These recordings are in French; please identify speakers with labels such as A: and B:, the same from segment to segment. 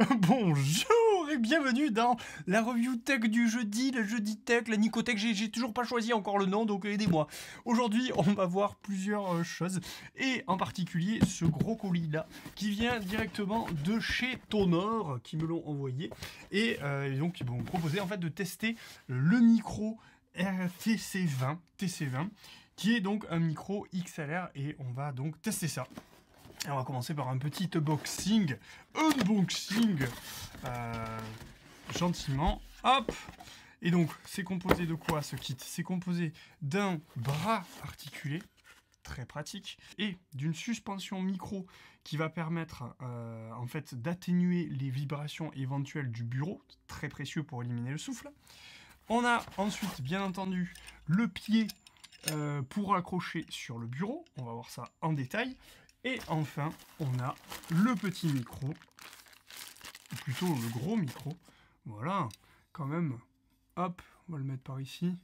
A: Bonjour et bienvenue dans la review tech du jeudi, le jeudi tech, la Nicotech, j'ai toujours pas choisi encore le nom, donc aidez-moi. Aujourd'hui, on va voir plusieurs choses, et en particulier ce gros colis là, qui vient directement de chez Tonor, qui me l'ont envoyé, et donc ils m'ont proposé en fait de tester le micro TC20, qui est donc un micro XLR, et on va donc tester ça. Et on va commencer par un petit unboxing, euh, gentiment, hop. Et donc, c'est composé de quoi ce kit? C'est composé d'un bras articulé, très pratique, et d'une suspension micro qui va permettre en fait d'atténuer les vibrations éventuelles du bureau, très précieux pour éliminer le souffle. On a ensuite, bien entendu, le pied pour accrocher sur le bureau. On va voir ça en détail. Et enfin, on a le petit micro, ou plutôt le gros micro. Voilà, quand même. Hop, on va le mettre par ici.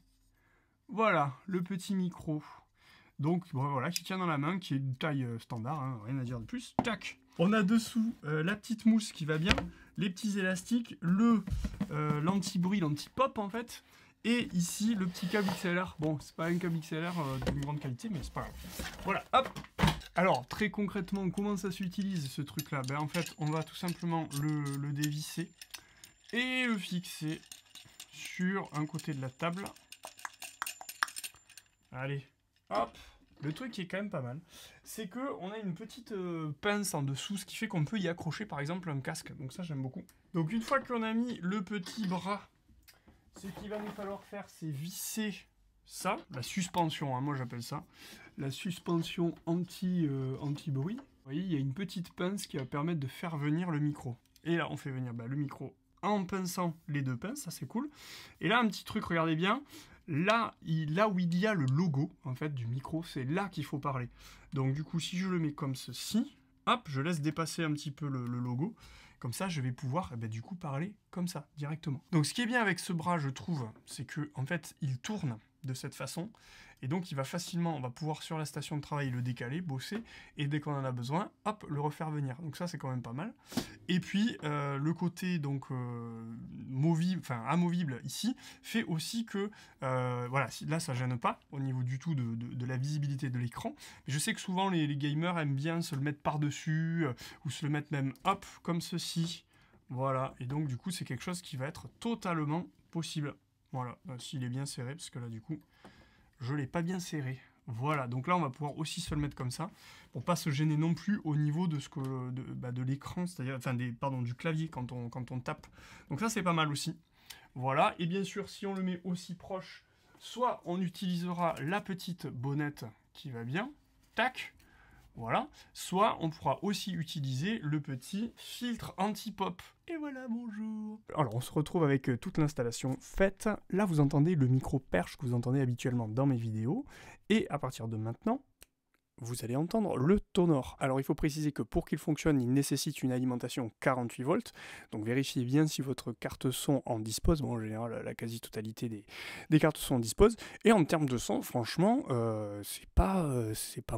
A: Voilà, le petit micro. Donc bon, voilà, qui tient dans la main, qui est une taille standard, hein, rien à dire de plus. Tac. On a dessous la petite mousse qui va bien, les petits élastiques, l'anti-bruit, l'anti-pop en fait. Et ici, le petit câble XLR. Bon, c'est pas un câble XLR d'une grande qualité, mais c'est pas grave. Voilà, hop. Alors, très concrètement, comment ça s'utilise ce truc-là? Ben, en fait, on va tout simplement le dévisser et le fixer sur un côté de la table. Allez, hop. Le truc qui est quand même pas mal, c'est que on a une petite pince en dessous, ce qui fait qu'on peut y accrocher par exemple un casque. Donc ça, j'aime beaucoup. Donc une fois qu'on a mis le petit bras, ce qu'il va nous falloir faire, c'est visser ça, la suspension, hein, moi j'appelle ça, la suspension anti-bruit. Vous voyez, il y a une petite pince qui va permettre de faire venir le micro. Et là, on fait venir le micro en pinçant les deux pinces, ça c'est cool. Et là, un petit truc, regardez bien, là où il y a le logo en fait du micro, c'est là qu'il faut parler. Donc du coup, si je le mets comme ceci, hop, je laisse dépasser un petit peu le logo. Comme ça, je vais pouvoir du coup parler comme ça, directement. Donc ce qui est bien avec ce bras, je trouve, c'est que en fait, il tourne de cette façon. Et donc il va facilement, on va pouvoir sur la station de travail le décaler, bosser, et dès qu'on en a besoin, hop, le refaire venir. Donc ça c'est quand même pas mal. Et puis le côté donc amovible ici fait aussi que voilà, là ça gêne pas au niveau du tout de la visibilité de l'écran. Mais je sais que souvent les gamers aiment bien se le mettre par-dessus ou se le mettre même hop comme ceci. Voilà, et donc du coup c'est quelque chose qui va être totalement possible. Voilà, s'il est bien serré, parce que là du coup je l'ai pas bien serré. Voilà, donc là on va pouvoir aussi se le mettre comme ça, pour pas se gêner non plus au niveau de de l'écran, c'est-à-dire du clavier quand on tape. Donc ça c'est pas mal aussi. Voilà, et bien sûr si on le met aussi proche, soit on utilisera la petite bonnette qui va bien, tac, voilà, soit on pourra aussi utiliser le petit filtre anti-pop. Et voilà, bonjour. Alors on se retrouve avec toute l'installation faite. Là vous entendez le micro perche que vous entendez habituellement dans mes vidéos. Et à partir de maintenant, vous allez entendre le Tonor. Alors il faut préciser que pour qu'il fonctionne, il nécessite une alimentation 48 volts, donc vérifiez bien si votre carte son en dispose. Bon, en général, la quasi-totalité des cartes son en dispose. Et en termes de son, franchement, c'est pas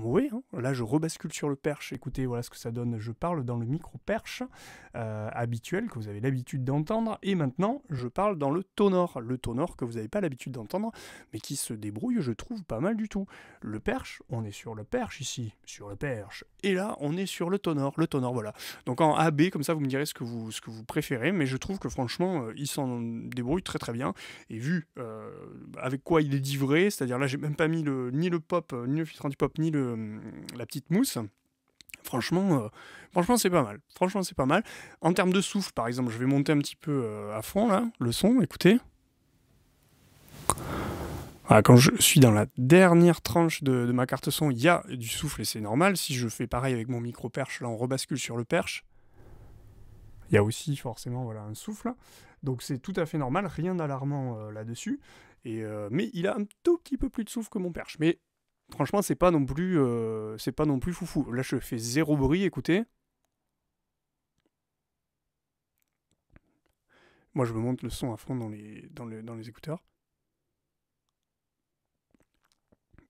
A: mauvais, hein. Là, je rebascule sur le perche. Écoutez, voilà ce que ça donne. Je parle dans le micro perche habituel que vous avez l'habitude d'entendre. Et maintenant, je parle dans le Tonor. Le Tonor que vous n'avez pas l'habitude d'entendre, mais qui se débrouille, je trouve, pas mal du tout. Le perche, on est sur le perche ici, sur le perche. Et là, on est sur le Tonor, voilà. Donc en AB, comme ça, vous me direz ce que vous préférez, mais je trouve que franchement, il s'en débrouille très très bien. Et vu avec quoi il est livré, c'est-à-dire là, j'ai même pas mis ni le pop, ni le filtre anti-pop, ni la petite mousse. Franchement, c'est pas mal. Franchement, c'est pas mal. En termes de souffle, par exemple, je vais monter un petit peu à fond, là, le son, écoutez. Voilà, quand je suis dans la dernière tranche de ma carte son, il y a du souffle et c'est normal. Si je fais pareil avec mon micro perche, là on rebascule sur le perche. Il y a aussi forcément voilà, un souffle. Donc c'est tout à fait normal, rien d'alarmant là-dessus. Mais il a un tout petit peu plus de souffle que mon perche. Mais franchement, c'est pas non plus foufou. Là je fais zéro bruit, écoutez. Moi je me monte le son à fond dans les écouteurs.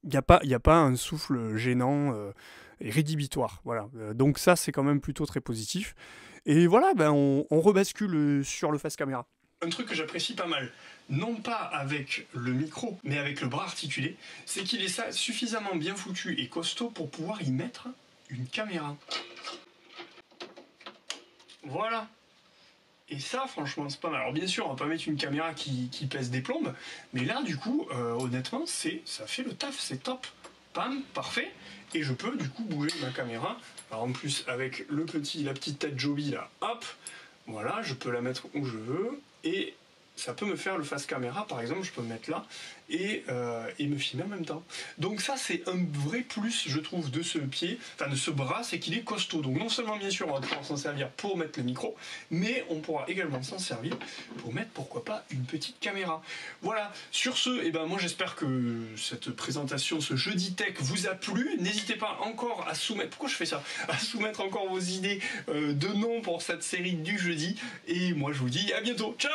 A: Il n'y a pas un souffle gênant. rédhibitoire. Voilà. Donc ça, c'est quand même plutôt très positif. Et voilà, on rebascule sur le face caméra. Un truc que j'apprécie pas mal, non pas avec le micro, mais avec le bras articulé, c'est qu'il est suffisamment bien foutu et costaud pour pouvoir y mettre une caméra. Voilà. Et ça, franchement, c'est pas mal. Alors bien sûr, on va pas mettre une caméra qui pèse des plombes, mais là, du coup, honnêtement, ça fait le taf, c'est top. Pam, parfait. Et je peux, du coup, bouger ma caméra. Alors en plus, avec la petite tête Joby, là, hop, voilà, je peux la mettre où je veux. Et ça peut me faire le face caméra, par exemple, je peux me mettre là et me filmer en même temps. Donc ça, c'est un vrai plus, je trouve, de ce pied, enfin de ce bras, c'est qu'il est costaud. Donc non seulement, bien sûr, on va pouvoir s'en servir pour mettre le micro, mais on pourra également s'en servir pour mettre, pourquoi pas, une petite caméra. Voilà, sur ce, moi j'espère que cette présentation, ce jeudi tech vous a plu. N'hésitez pas encore à soumettre, pourquoi je fais ça, à soumettre encore vos idées de noms pour cette série du jeudi. Et moi je vous dis à bientôt, ciao.